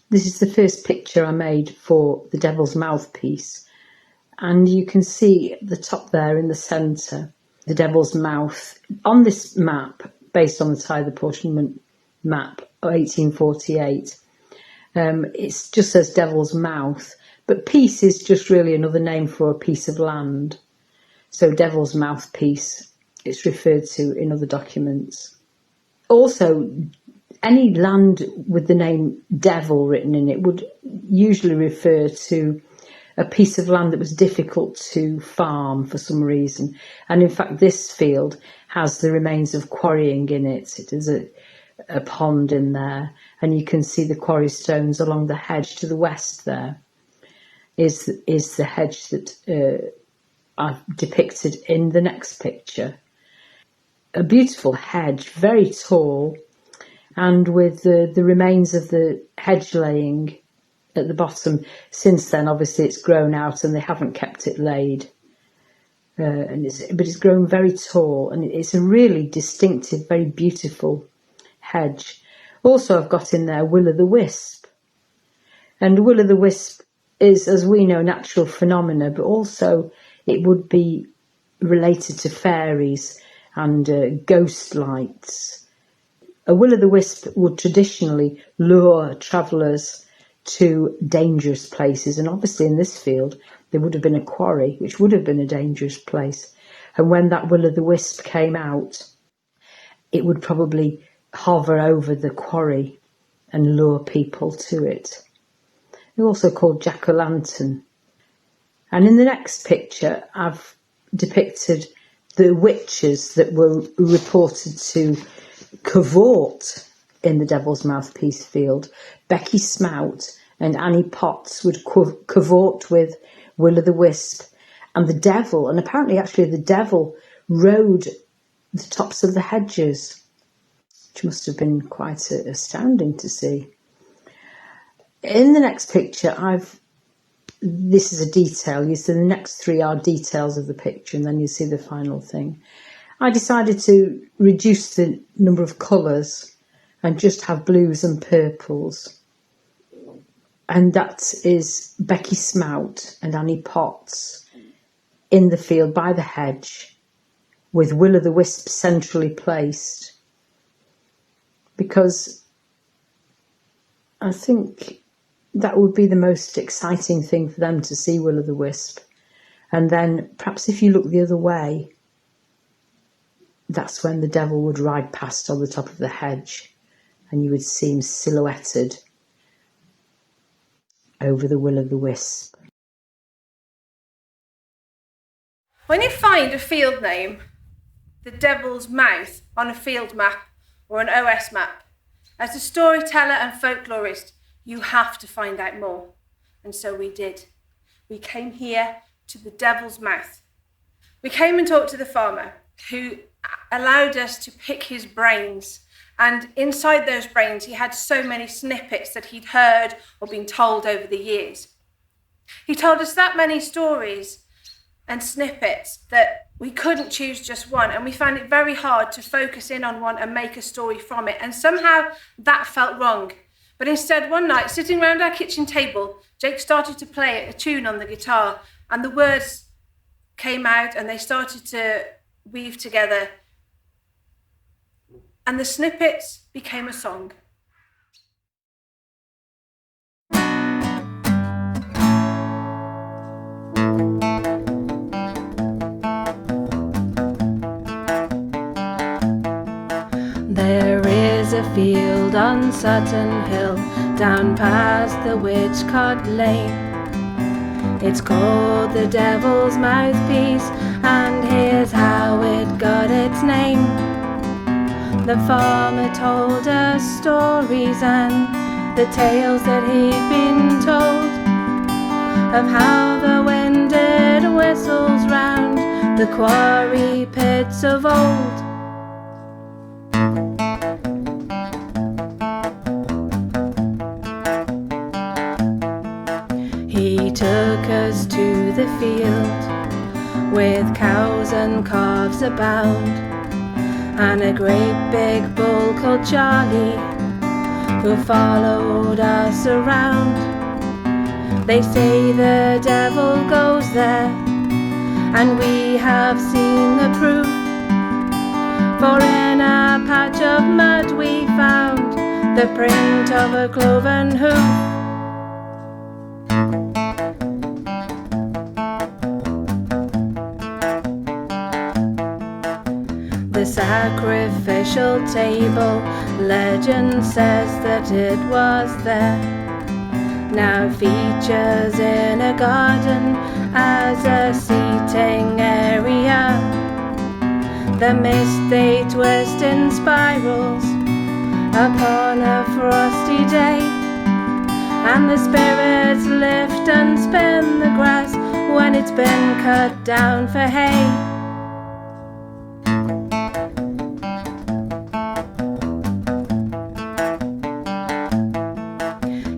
This is the first picture I made for the Devil's Mouthpiece. And you can see at the top there in the centre, the Devil's Mouth. On this map, based on the tithe apportionment map of 1848, it just says Devil's Mouth. But piece is just really another name for a piece of land. So Devil's Mouthpiece, it's referred to in other documents. Also, any land with the name Devil written in it would usually refer to a piece of land that was difficult to farm for some reason. And in fact, this field has the remains of quarrying in it. It is a pond in there, and you can see the quarry stones along the hedge to the west there. Is the hedge that I've depicted in the next picture. A beautiful hedge, very tall, and with the remains of the hedge laying at the bottom. Since then, obviously, it's grown out and they haven't kept it laid. But it's grown very tall, and it's a really distinctive, very beautiful hedge. Also, I've got in there will-o'-the-wisp. And will-o'-the-wisp is, as we know, natural phenomena, but also it would be related to fairies and ghost lights. A will-o'-the-wisp would traditionally lure travellers to dangerous places, and obviously in this field there would have been a quarry, which would have been a dangerous place. And when that will-o'-the-wisp came out, it would probably hover over the quarry and lure people to it. They're also called jack-o'-lantern. And in the next picture, I've depicted the witches that were reported to cavort in the Devil's Mouthpiece field. Becky Smout and Annie Potts would cavort with will-o'-the-wisp and the devil. And apparently, actually, the devil rode the tops of the hedges, which must have been quite astounding to see. In the next picture, this is a detail. You see the next three are details of the picture, and then you see the final thing. I decided to reduce the number of colours and just have blues and purples. And that is Becky Smout and Annie Potts in the field by the hedge with will-o'-the-wisp centrally placed. Because I think that would be the most exciting thing for them to see will-o'-the-wisp. And then perhaps if you look the other way, that's when the devil would ride past on the top of the hedge and you would see him silhouetted over the will-o'-the-wisp. When you find a field name, the Devil's Mouth, on a field map or an OS map, as a storyteller and folklorist, you have to find out more. And so we did. We came here to the Devil's Mouth. We came and talked to the farmer who allowed us to pick his brains. And inside those brains, he had so many snippets that he'd heard or been told over the years. He told us that many stories and snippets that we couldn't choose just one. And we found it very hard to focus in on one and make a story from it. And somehow that felt wrong. But instead, one night, sitting around our kitchen table, Jake started to play a tune on the guitar, and the words came out and they started to weave together. And the snippets became a song. There is a field on Sutton Hill, down past the Witchcott Lane. It's called the Devil's Mouthpiece, and here's how it got its name. The farmer told us stories and the tales that he'd been told of how the wind it whistles round the quarry pits of old. He took us to the field with cows and calves abound, and a great big bull called Charlie who followed us around. They say the devil goes there, and we have seen the proof. For in a patch of mud we found the print of a cloven hoof. The sacrificial table, legend says that it was there, now features in a garden as a seating area. The mist they twist in spirals upon a frosty day, and the spirits lift and spin the grass when it's been cut down for hay.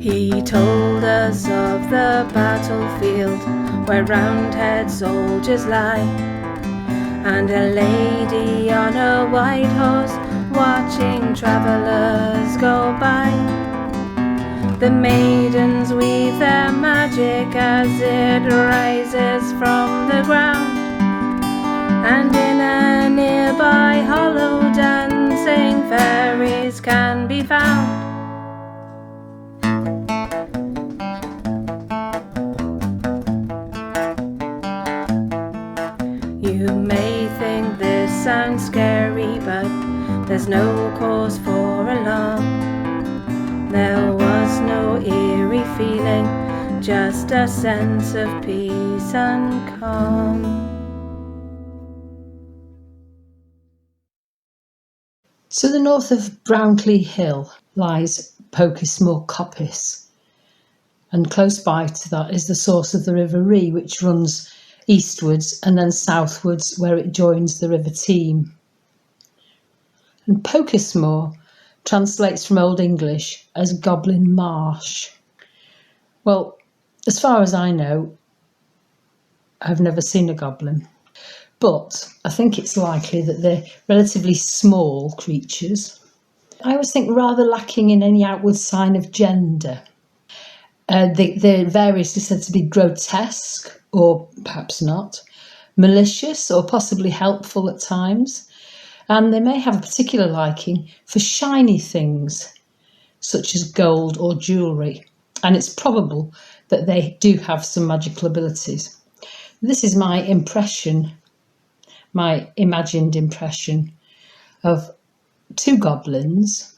He told us of the battlefield where roundhead soldiers lie, and a lady on a white horse watching travellers go by. The maidens weave their magic as it rises from the ground, and in a nearby hollow dancing fairies can be found. You may think this sounds scary, but there's no cause for alarm. There was no eerie feeling, just a sense of peace and calm. To the north of Clee Hill lies Pokesmore Coppice, and close by to that is the source of the River Ree, which runs eastwards and then southwards where it joins the River Team. And Pokesmore translates from Old English as Goblin Marsh. Well, as far as I know, I've never seen a goblin, but I think it's likely that they're relatively small creatures. I always think rather lacking in any outward sign of gender. They're variously said to be grotesque, or perhaps not, malicious or possibly helpful at times, and they may have a particular liking for shiny things such as gold or jewellery, and it's probable that they do have some magical abilities. This is my impression, my imagined impression of two goblins,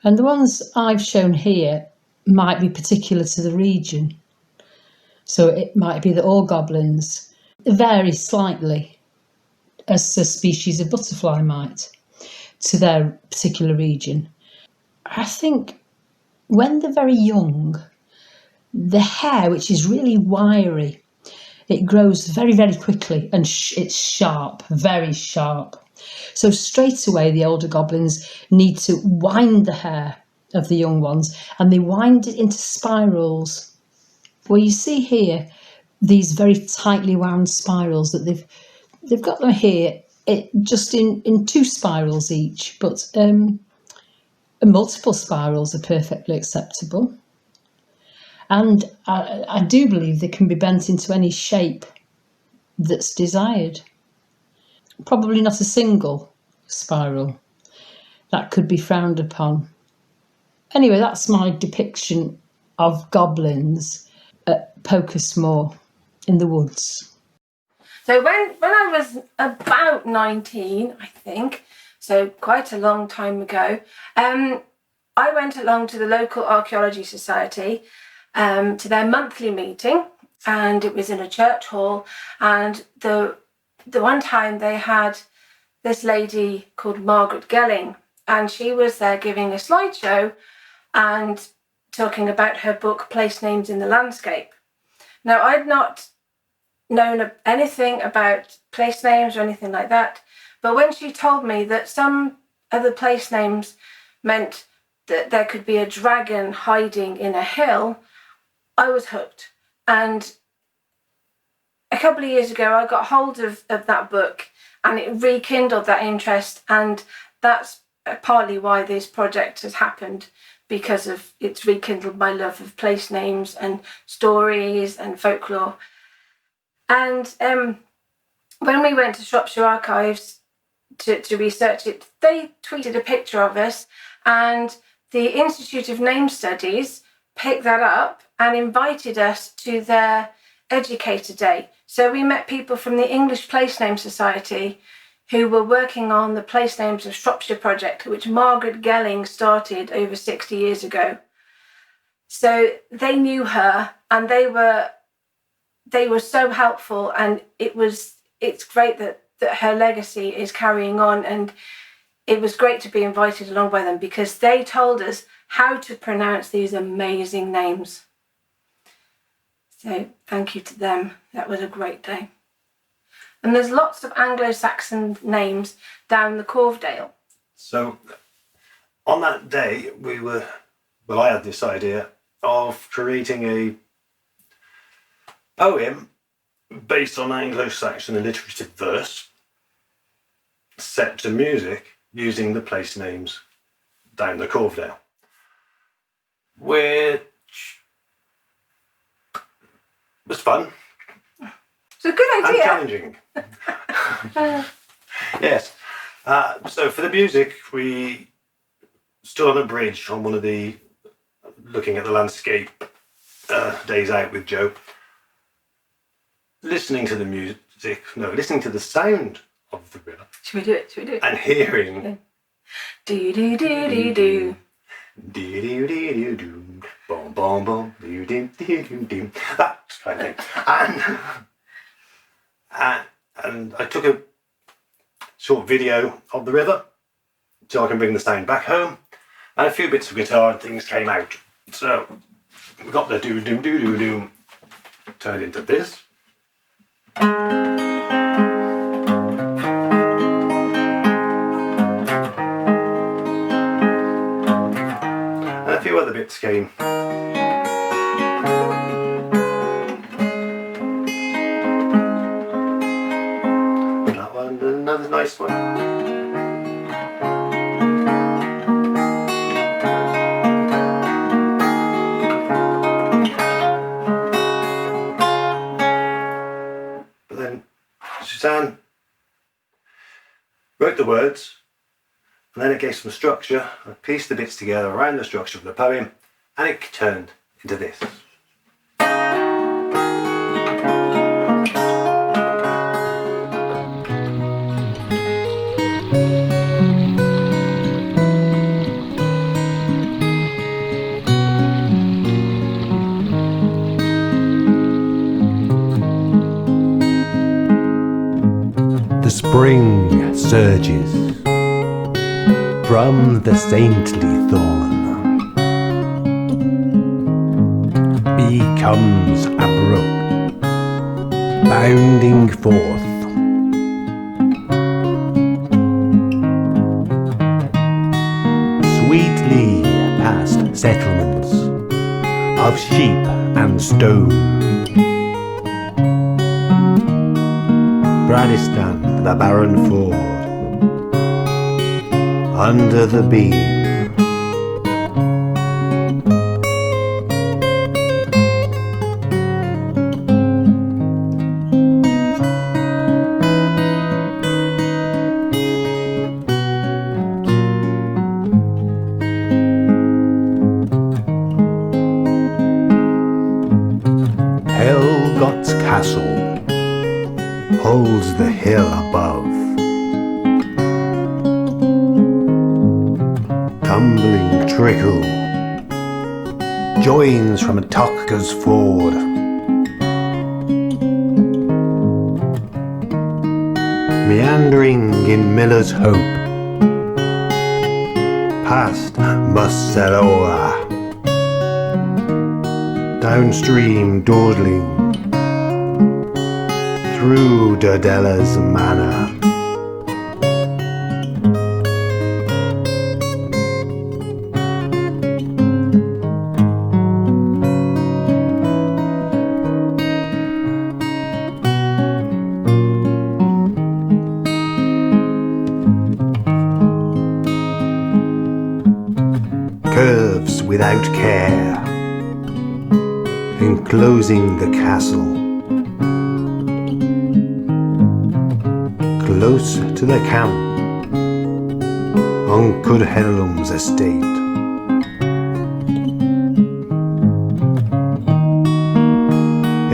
and the ones I've shown here might be particular to the region. So it might be that all goblins vary slightly, as a species of butterfly might, to their particular region. I think when they're very young, the hair, which is really wiry, it grows very, very quickly, and it's sharp, very sharp. So straight away, the older goblins need to wind the hair of the young ones, and they wind it into spirals. Well, you see here these very tightly wound spirals that they've got them here, just in two spirals each, but multiple spirals are perfectly acceptable. And I do believe they can be bent into any shape that's desired. Probably not a single spiral. That could be frowned upon. Anyway, that's my depiction of goblins at Pokesmore in the woods. So when I was about 19, I think, so quite a long time ago, I went along to the local archaeology society to their monthly meeting, and it was in a church hall, and the one time they had this lady called Margaret Gelling, and she was there giving a slideshow and talking about her book, Place Names in the Landscape. Now, I'd not known anything about place names or anything like that, but when she told me that some of the place names meant that there could be a dragon hiding in a hill, I was hooked. And a couple of years ago, I got hold of that book, and it rekindled that interest, and that's partly why this project has happened, because of it's rekindled my love of place names and stories and folklore. And when we went to Shropshire Archives to research it, they tweeted a picture of us, and the Institute of Name Studies picked that up and invited us to their Educator Day. So we met people from the English Place Name Society who were working on the Place Names of Shropshire project, which Margaret Gelling started over 60 years ago. So they knew her, and they were so helpful, and it's great that her legacy is carrying on, and it was great to be invited along by them because they told us how to pronounce these amazing names. So thank you to them. That was a great day. And there's lots of Anglo-Saxon names down the Corvdale. So on that day, I had this idea of creating a poem based on Anglo-Saxon alliterative verse set to music using the place names down the Corvdale, which was fun. It's a good idea. And challenging. Yes. So for the music, we stood on a bridge on one of the looking at the landscape days out with Joe, listening to the sound of the river. Should we do it? And hearing. Yeah. Do do do do do. Do do do do do. Boom boom boom. Do do do do do. That kind of thing. And I took a short video of the river so I can bring the sound back home, and a few bits of guitar and things came out. So we got the do do do do do turned into this. And a few other bits came. That one, another nice one. But then Suzanne wrote the words, and then it gave some structure. I pieced the bits together around the structure of the poem, and it turned into this. The spring surges from the saintly thorn, becomes abrupt, bounding forth. Sweetly past settlements of sheep and stone, Bradistan, the barren ford, under the beam. Helgot's castle holds the hill above, tumbling trickle joins from Tokka's ford. Meandering in Miller's Hope, past Musselora, downstream dawdling through Derdella's manor. without care, enclosing the castle. Close to the camp on Corvdale's estate.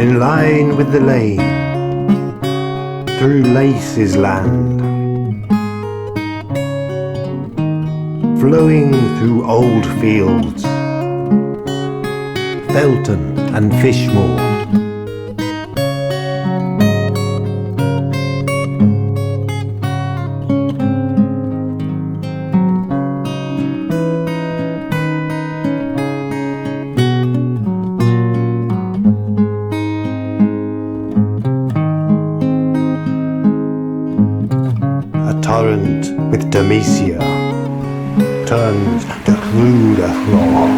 In line with the lane, through Lace's land, flowing through old fields, Felton and Fishmore. A torrent with Demesia turns to through the floor.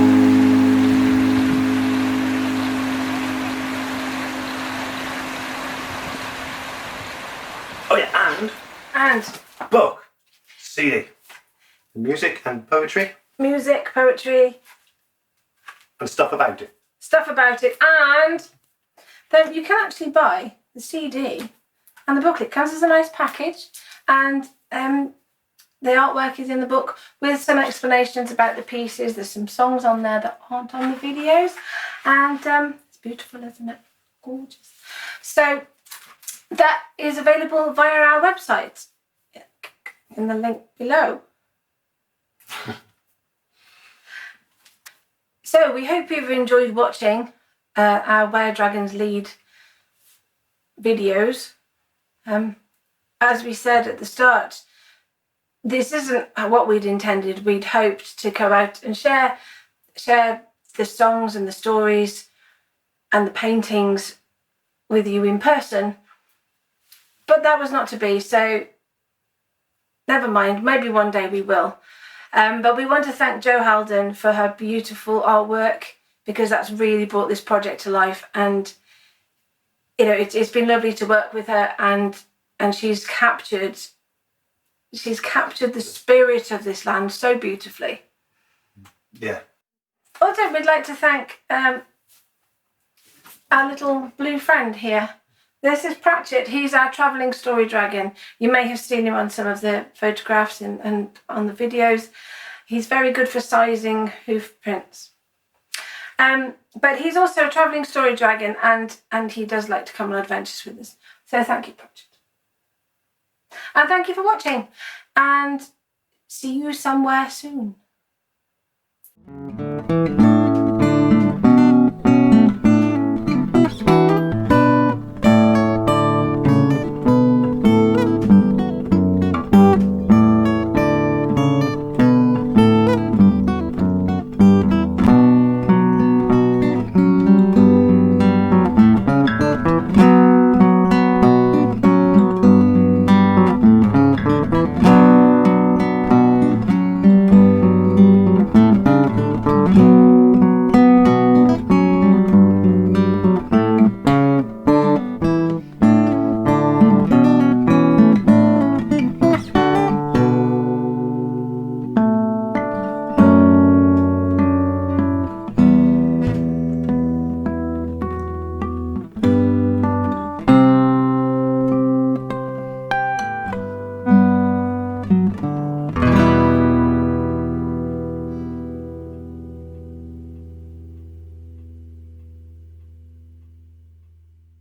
Oh yeah, And book, CD, music and poetry music, poetry, and stuff about it. stuff about it. And then you can actually buy the CD and the booklet. It comes as a nice package, and the artwork is in the book with some explanations about the pieces. There's some songs on there that aren't on the videos, and it's beautiful, isn't it? Gorgeous. So that is available via our website in the link below. So we hope you've enjoyed watching our Where Dragons Lead videos. As we said at the start, this isn't what we'd intended. We'd hoped to go out and share the songs and the stories and the paintings with you in person, but that was not to be. So never mind, maybe one day we will. But we want to thank Jo Halden for her beautiful artwork, because that's really brought this project to life. And you know, it's been lovely to work with her, and she's captured the spirit of this land so beautifully. Yeah. Also, we'd like to thank our little blue friend here. This is Pratchett. He's our travelling story dragon. You may have seen him on some of the photographs and on the videos. He's very good for sizing hoof prints. But he's also a travelling story dragon, and he does like to come on adventures with us. So thank you, Pratchett. And thank you for watching, and see you somewhere soon.